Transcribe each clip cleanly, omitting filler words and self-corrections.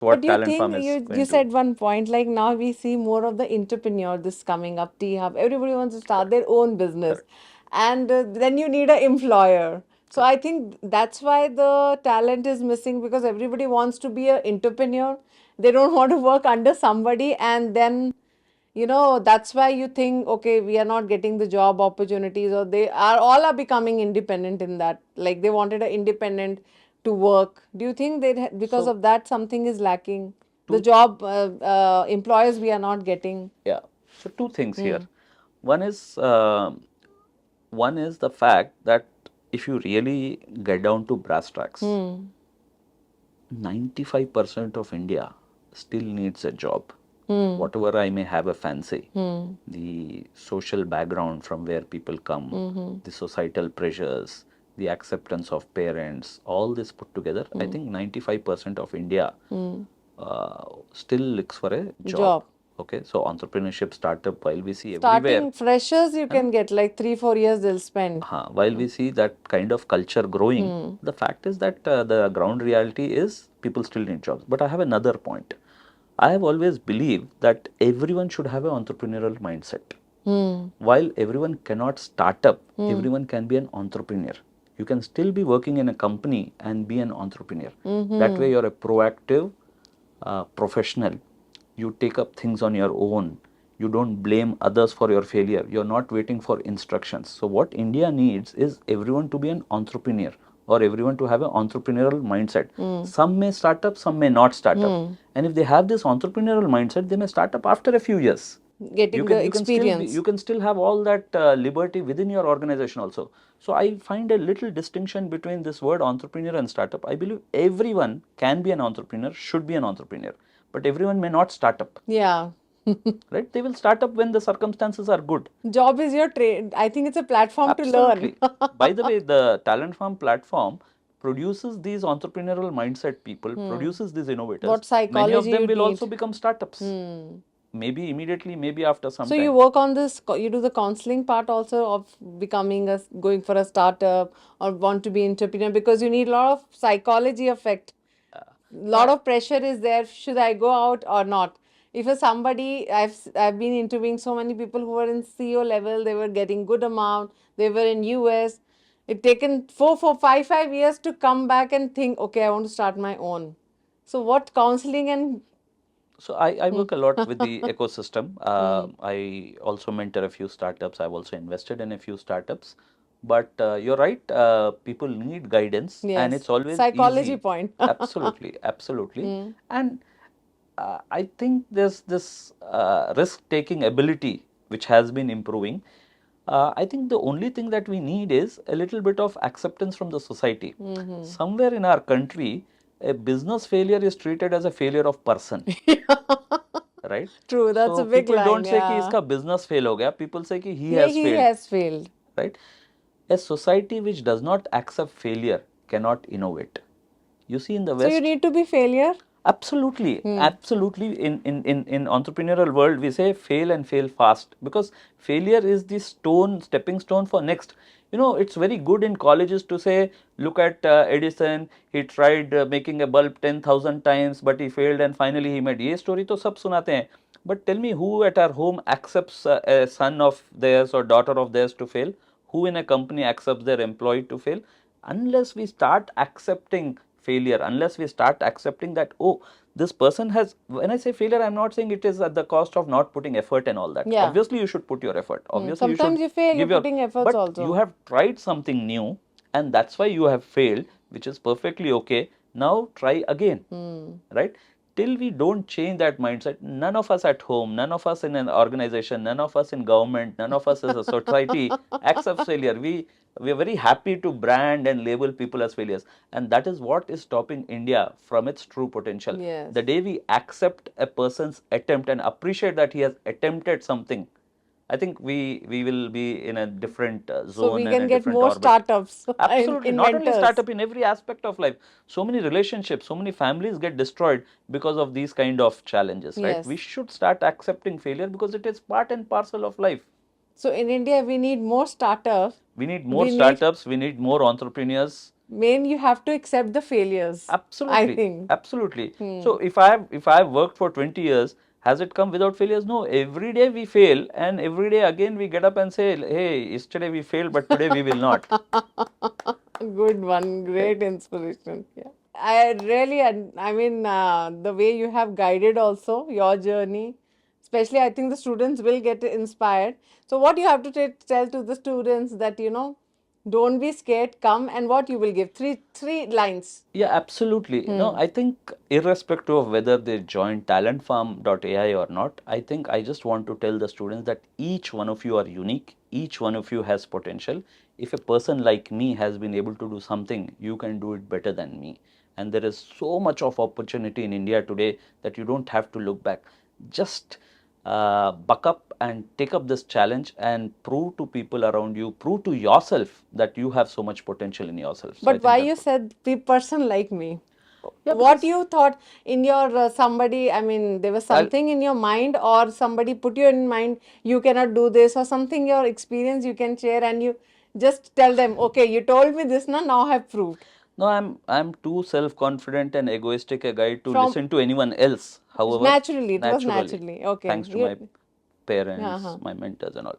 But what do you Talent think Farm is you going to. said one point, like now we see more of the entrepreneur this coming up, T Hub. Everybody wants to start their own business, Correct. and then you need an employer. So Correct. I think that's why the talent is missing, because everybody wants to be an entrepreneur. They don't want to work under somebody, and then that's why you think, okay, we are not getting the job opportunities, or they are all are becoming independent in that, like they wanted an independent to work. Do you think that because So of that something is lacking, the two job employers we are not getting? yeah. So two things here. Hmm. One is uh, one is the fact that if you really get down to brass tacks, Hmm. 95% of India still needs a job. Hmm. Whatever I may have a fancy, Hmm. the social background from where people come, Hmm. the societal pressures, the acceptance of parents, all this put together, I Hmm. think 95% of India Hmm. still looks for a job. Job. Okay, so entrepreneurship, startup, while we see everywhere, Starting freshers you है ना? can get like 3 4 years they'll spend. While we see that kind of culture growing, Hmm. the fact is that the ground reality is people still need jobs. But I have another point. I have always believed that everyone should have an entrepreneurial mindset. Hmm. While everyone cannot start up, Hmm. everyone can be an entrepreneur. You can still be working in a company and be an entrepreneur. That way, Hmm. you're a proactive professional. You take up things on your own. You don't blame others for your failure. You're not waiting for instructions. So, what India needs is everyone to be an entrepreneur, or everyone to have an entrepreneurial mindset. Hmm. Some may start up, some may not start up. Hmm. And if they have this entrepreneurial mindset, they may start up after a few years. You Getting the can experience. you can still have all that liberty within your organization also. So I find a little distinction between this word entrepreneur and startup. I believe everyone can be an entrepreneur, should be an entrepreneur, but everyone may not start up. Yeah. Right? They will start up when the circumstances are good. Job is your trade. I think it's a platform to learn. Absolutely. By the way, the Talent Farm platform produces these entrepreneurial mindset people, Hmm. produces these innovators. What Many of psychology them you will also need. become startups. Hmm. Maybe immediately, maybe after some So you time. work on this, you do the counseling part also of becoming going for a startup or want to be entrepreneur, because you need a lot of psychology effect. So Lot of pressure is there. Should I go out or not? If a somebody, I've been interviewing so many people who were in CEO level, they were getting good amount, they were in US. It taken 4 5 years to come back and think, okay, I want to start my own. So what counseling and So I hmm. work a lot with the ecosystem. Hmm. I also mentor a few startups. I've also invested in a few startups. But you're right, people need guidance, and Yes, it's always psychology easy. point. Absolutely, absolutely. Hmm. And I think there's this risk-taking ability which has been improving. I think the only thing that we need is a little bit of acceptance from the society. Hmm. Somewhere in our country, a business failure is treated as a failure of person, right? True, that's So a big people line. don't say कि Yeah. इसका business fail हो गया. People say कि he has He failed, has failed. right? A society which does not accept failure cannot innovate. You see, in the So you West, need to be failure. absolutely, Hmm. absolutely. In entrepreneurial world, we say fail and fail fast, because failure is the stepping stone for next. You know, it's very good in colleges to say, look at Edison. He tried making a bulb 10,000 times, but he failed, and finally he made. ये story तो सब सुनाते हैं. But tell me, who at our home accepts a son of theirs or daughter of theirs to fail? Who in a company accepts their employee to fail? Unless we start accepting failure, unless we start accepting that, oh, this person has, when I say failure, I'm not saying it is at the cost of not putting effort and all that. Yeah. Obviously, you should put your effort. Hmm. Obviously, you should Sometimes you fail, you're give your, putting efforts but you also. have tried something new, and that's why you have failed, which is perfectly okay. Now try again, Hmm. right? Till we don't change that mindset, none of us at home, none of us in an organization, none of us in government, none of us as a society accepts failure. We are very happy to brand and label people as failures, and that is what is stopping India from its true potential. Yes. The day we accept a person's attempt and appreciate that he has attempted something, I think we will be in a different So we zone and can a get different more orbit. startups and Absolutely. Not only inventors. startup, in every aspect of life. So many relationships, so many families get destroyed because of these kind of challenges, right? We Yes. should start accepting failure because it is part and parcel of life. So in India, we need more startups. We need more We need startups, we need more entrepreneurs, Main, you have to accept the failures. I Absolutely, think. absolutely. So if I've worked for 20 years, has it come without failures? No. Every day we fail, and every day again we get up and say, "Hey, yesterday we failed, but today we will not." Good one. Right? Great inspiration. Yeah. I really, I mean, the way you have guided also your journey, especially I think the students will get inspired. So, what you have to tell to the students that, don't be scared, come, and what you will give? Three lines. Yeah, absolutely. No, I think irrespective of whether they join talentfarm.ai or not, I think I just want to tell the students that each one of you are unique, each one of you has potential. If a person like me has been able to do something, you can do it better than me. And there is so much of opportunity in India today that you don't have to look back. Just buck up and take up this challenge and prove to people around you, prove to yourself that you have so much potential in yourself. So I But think why that's you said the person like me? yeah, What because you thought in your somebody, I mean, there was I'll, something in your mind, or somebody put you in mind, you cannot do this, or something your experience you can share, and you just tell them, okay, you told me this, now I have proved. no, I'm too self-confident and egoistic a guy to From listen to anyone else. However, naturally, it was naturally, naturally. Okay. thanks to my parents, Uh-huh. my mentors, and all.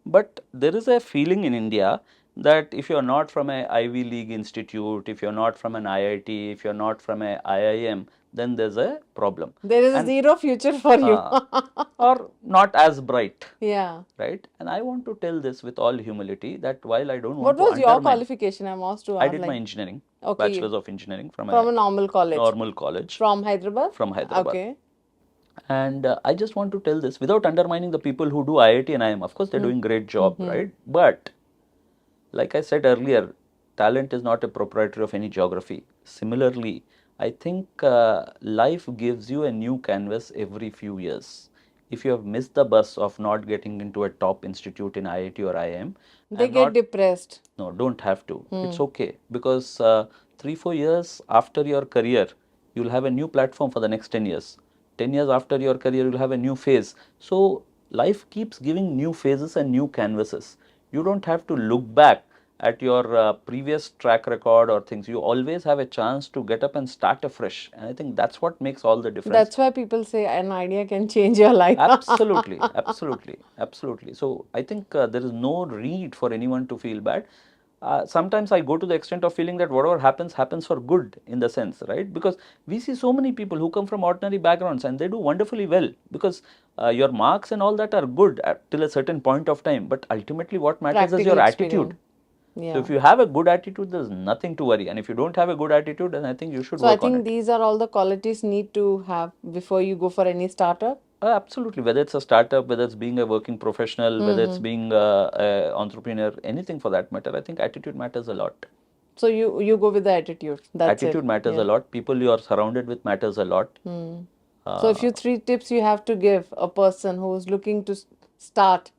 But there is a feeling in India that if you're not from a Ivy League institute, if you're not from an IIT, if you're not from a IIM, then there's a problem. There is a And zero future for you. or not as bright, Yeah. right? And I want to tell this with all humility that while I don't What want to was your undermine, qualification? I'm asked to I ask, did my like, engineering, okay, bachelor's of engineering from from a a normal college. normal college From Hyderabad? from Hyderabad. Okay. And I just want to tell this without undermining the people who do IIT and IIM. Of course, they're doing great job, right? But like I said earlier, talent is not a proprietary of any geography. Similarly, I think life gives you a new canvas every few years. If you have missed the bus of not getting into a top institute in IIT or IIM, They and get not depressed. no, don't have to. It's okay because 3-4 years after your career, you'll have a new platform for the next 10 years. 10 years after your career, you'll have a new phase. So life keeps giving new phases and new canvases. You don't have to look back at your previous track record or things. You always have a chance to get up and start afresh. And I think that's what makes all the difference. That's why people say an idea can change your life. Absolutely, absolutely, absolutely. So I think there is no need for anyone to feel bad. Sometimes I go to the extent of feeling that whatever happens, happens for good in the sense, right? Because we see so many people who come from ordinary backgrounds and they do wonderfully well because your marks and all that are good till a certain point of time. But ultimately, what matters is your Practical attitude. experience. Yeah. So if you have a good attitude, there's nothing to worry. And if you don't have a good attitude, then I think you should So I work on think it. these are all the qualities need to have before you go for any startup. Absolutely. Whether it's a startup, whether it's being a working professional, whether it's being a entrepreneur, anything for that matter, I think attitude matters a lot. So you go with the attitude. That's Attitude it. matters Yeah. a lot. People you are surrounded with matters a lot. So if you three tips you have to give a person who's looking to start,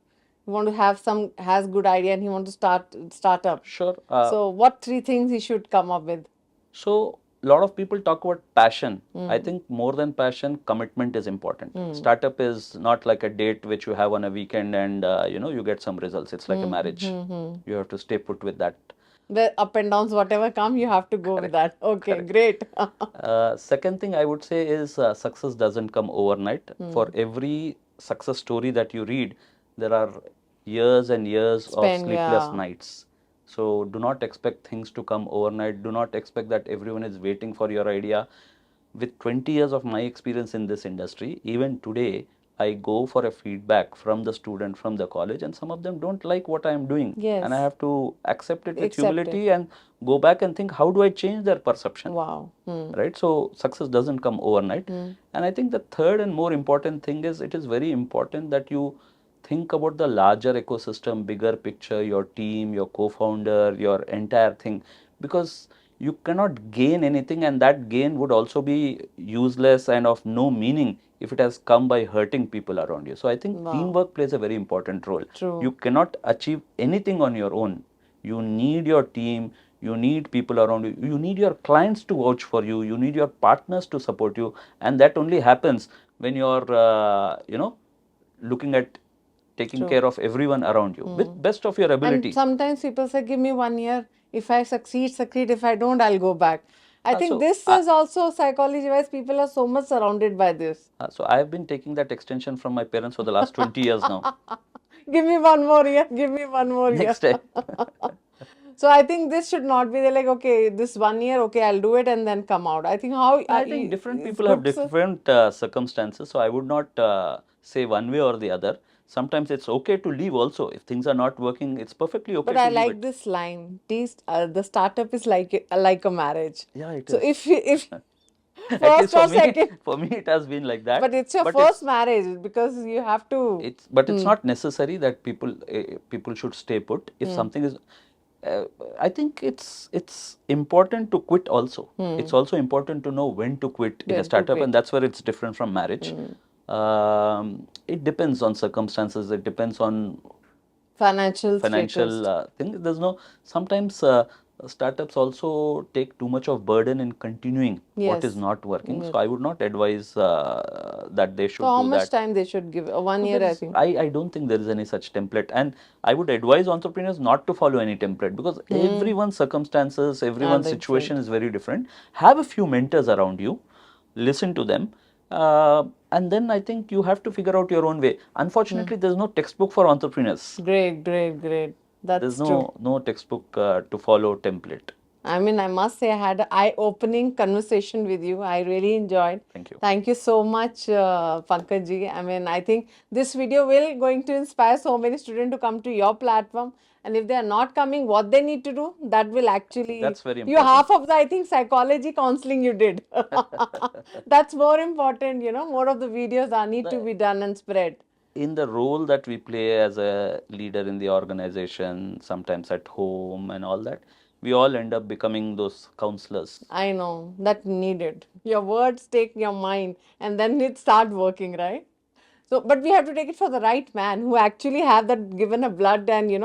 you want to have has good idea and he want to start up. Sure. So what three things he should come up with? So a lot of people talk about passion. I think more than passion, commitment is important. Startup is not like a date which you have on a weekend and you get some results. It's like a marriage. You have to stay put with that. The up and downs, whatever come, you have to go with that. Okay, great. Second thing I would say is success doesn't come overnight. For every success story that you read, there are years and years of sleepless nights. So do not expect things to come overnight. Do not expect that everyone is waiting for your idea. With 20 years of my experience in this industry, even today, I go for a feedback from the student, from the college, and some of them don't like what I am doing. Yes. And I have to accept it with Accept humility and go back and think, how do I change their perception? Wow. Right? So success doesn't come overnight. And I think the third and more important thing is it is very important that you think about the larger ecosystem, bigger picture, your team, your co-founder, your entire thing, because you cannot gain anything, and that gain would also be useless and of no meaning if it has come by hurting people around you. So I think teamwork plays a very important role. True. You cannot achieve anything on your own. You need your team, you need people around you, you need your clients to vouch for you, you need your partners to support you, and that only happens when you're looking at taking True. care of everyone around you with best of your ability. And sometimes people say, give me 1 year. If I succeed, succeed. If I don't, I'll go back. I think So this is also psychology wise. People are so much surrounded by this. so I have been taking that extension from my parents for the last 20 years now. Give me 1 more year. Give me 1 more year. Next time. So I think this should not be there like, okay, this 1 year, okay, I'll do it and then come out. I think how I think different it's people have good, sir. different circumstances, so I would not say one way or the other. Sometimes it's okay to leave also. If things are not working, it's perfectly okay But to I leave like it. this line. The startup is like a marriage. Yeah, it So is. if At least first or second, for me, it has been like that. but it's your But first marriage because you have to. it's not necessary that people should stay put. If something is, I think it's important to quit also. It's also important to know when to quit in a When to startup, quit. and that's where it's different from marriage. It depends on circumstances. It depends on Financial financial status. thing. There's no sometimes startups also take too much of burden in continuing what is Yes. not working. So I would not advise that they should So how do much that. time they should give? So 1 year, there I is, think. I don't think there is any such template, and I would advise entrepreneurs not to follow any template because everyone's circumstances, everyone's situation different. is very different. Have a few mentors around you, listen to them, and then I think you have to figure out your own way. Unfortunately, there's no textbook for entrepreneurs. Great, great, great. There's That's true. no textbook to follow template. I mean, I must say, I had an eye-opening conversation with you. I really enjoyed. Thank you. Thank you so much, Pankaj ji. I mean, I think this video will going to inspire so many students to come to your platform. And if they are not coming, what they need to do, that will actually. That's very You important. half of the, I think, psychology counseling you did. That's more important, more of the videos are need to be done and spread. In the role that we play as a leader in the organization, sometimes at home and all that, we all end up becoming those counselors. I know that needed. Your words take your mind and then it start working, right? So, but we have to take it for the right man who actually have that given a blood and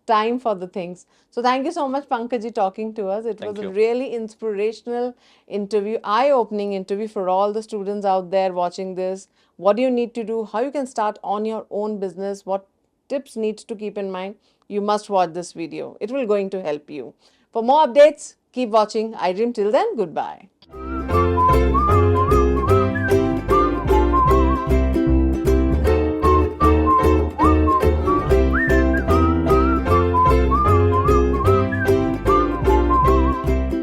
time for the things. So, thank you so much, Pankaj, talking to us. It Thank was a you. really inspirational interview, eye-opening interview for all the students out there watching this. What do you need to do? How you can start on your own business? What tips needs to keep in mind? You must watch this video. It will going to help you. For more updates, keep watching iDream. Till then, goodbye.